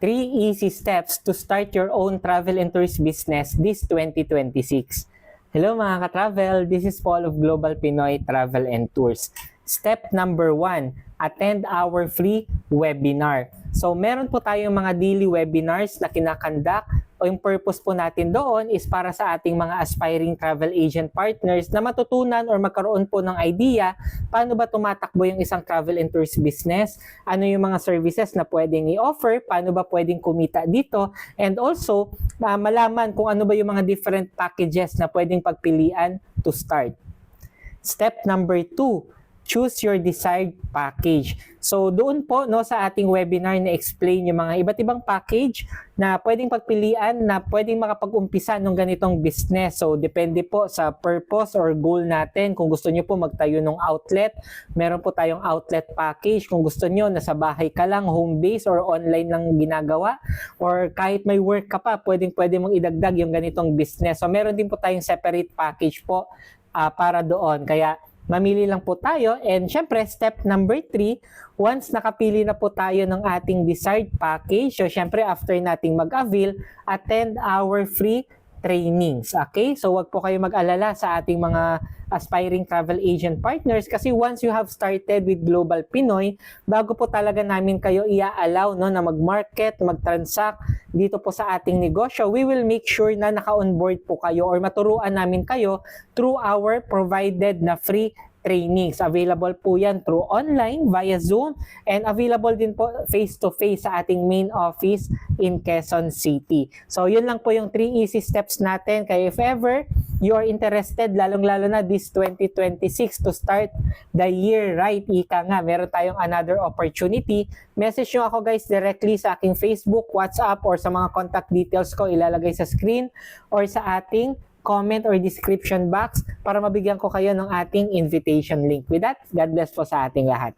3 easy steps to start your own travel and tourist business this 2026. Hello mga ka-travel, this is Paul of Global Pinoy Travel and Tours. Step number 1, attend our free webinar. So meron po tayong mga daily webinars na kinakandak o yung purpose po natin doon is para sa ating mga aspiring travel agent partners na matutunan or magkaroon po ng idea paano ba tumatakbo yung isang travel and tourist business, ano yung mga services na pwedeng i-offer, paano ba pwedeng kumita dito, and also malaman kung ano ba yung mga different packages na pwedeng pagpilian to start. Step number 2, choose your desired package. So doon po sa ating webinar na explain yung mga iba't ibang package na pwedeng pagpilian na pwedeng makapag-umpisa ng ganitong business. So depende po sa purpose or goal natin. Kung gusto niyo po magtayo ng outlet, meron po tayong outlet package. Kung gusto niyo nasa bahay ka lang, home base or online lang ginagawa, or kahit may work ka pa, pwede mong idagdag yung ganitong business. So meron din po tayong separate package po para doon. Kaya mamili lang po tayo, and syempre step number 3, once nakapili na po tayo ng ating desired package, so syempre after nating mag-avail, attend our free trainings. Okay? So wag po kayo mag-alala sa ating mga aspiring travel agent partners kasi once you have started with Global Pinoy, bago po talaga namin kayo i-allow na mag-market, mag-transact dito po sa ating negosyo, we will make sure na naka-onboard po kayo or maturuan namin kayo through our provided na free trainings. Available po yan through online, via Zoom, and available din po face-to-face sa ating main office in Quezon City. So, yun lang po yung 3 easy steps natin. Kaya if ever you are interested, lalong-lalo na this 2026 to start the year right, ika nga, meron tayong another opportunity. Message nyo ako guys directly sa aking Facebook, WhatsApp, or sa mga contact details ko ilalagay sa screen or sa ating comment or description box para mabigyan ko kayo ng ating invitation link. With that, God bless po sa ating lahat.